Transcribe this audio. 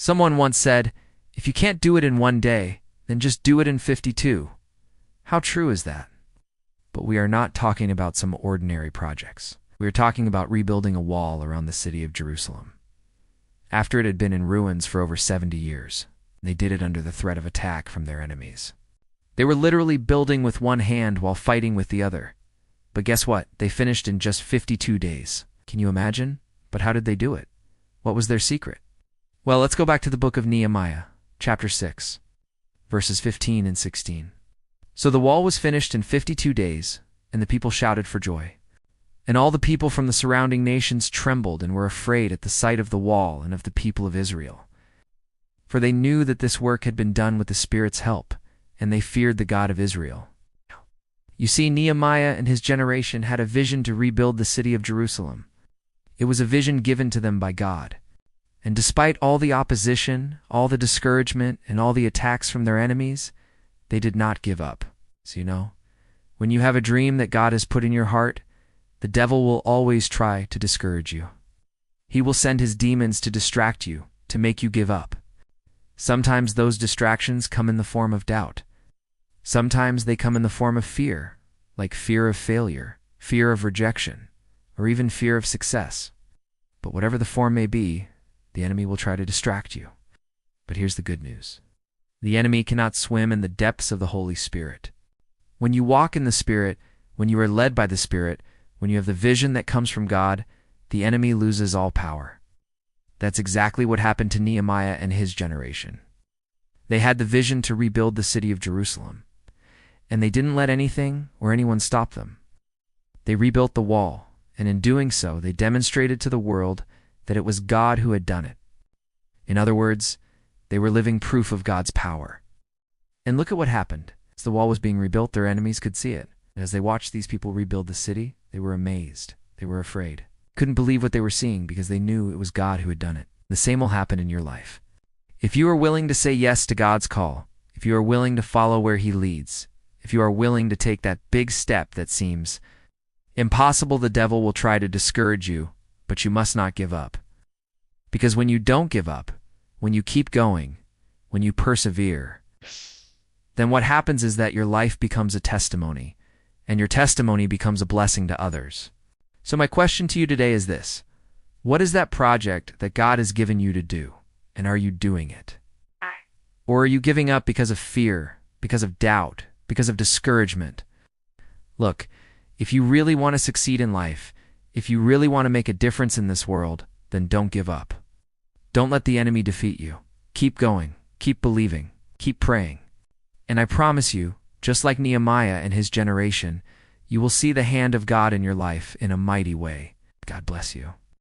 Someone once said, if you can't do it in 1 day, then just do it in 52. How true is that? But we are not talking about some ordinary projects. We are talking about rebuilding a wall around the city of Jerusalem. After it had been in ruins for over 70 years, they did it under the threat of attack from their enemies. They were literally building with one hand while fighting with the other. But guess what? They finished in just 52 days. Can you imagine? But how did they do it? What was their secret? Well, let's go back to the book of Nehemiah, chapter 6, verses 15 and 16. So the wall was finished in 52 days, and the people shouted for joy. And all the people from the surrounding nations trembled and were afraid at the sight of the wall and of the people of Israel. For they knew that this work had been done with the Spirit's help, and they feared the God of Israel. You see, Nehemiah and his generation had a vision to rebuild the city of Jerusalem. It was a vision given to them by God. And despite all the opposition, all the discouragement, and all the attacks from their enemies, they did not give up. So when you have a dream that God has put in your heart, the devil will always try to discourage you. He will send his demons to distract you, to make you give up. Sometimes those distractions come in the form of doubt. Sometimes they come in the form of fear, like fear of failure, fear of rejection, or even fear of success. But whatever the form may be, the enemy will try to distract you. But here's the good news. The enemy cannot swim in the depths of the Holy Spirit. When you walk in the Spirit, when you are led by the Spirit, when you have the vision that comes from God, the enemy loses all power. That's exactly what happened to Nehemiah and his generation. They had the vision to rebuild the city of Jerusalem, and they didn't let anything or anyone stop them. They rebuilt the wall, and in doing so, they demonstrated to the world that it was God who had done it. In other words, they were living proof of God's power. And look at what happened. As the wall was being rebuilt, their enemies could see it. And as they watched these people rebuild the city, they were amazed. They were afraid. Couldn't believe what they were seeing because they knew it was God who had done it. The same will happen in your life. If you are willing to say yes to God's call, if you are willing to follow where He leads, if you are willing to take that big step that seems impossible, the devil will try to discourage you, but you must not give up. Because when you don't give up, when you keep going, when you persevere, then what happens is that your life becomes a testimony, and your testimony becomes a blessing to others. So my question to you today is this: what is that project that God has given you to do, and are you doing it? Or are you giving up because of fear, because of doubt, because of discouragement? Look, if you really want to succeed in life, if you really want to make a difference in this world, then don't give up. Don't let the enemy defeat you. Keep going, keep believing, keep praying. And I promise you, just like Nehemiah and his generation, you will see the hand of God in your life in a mighty way. God bless you.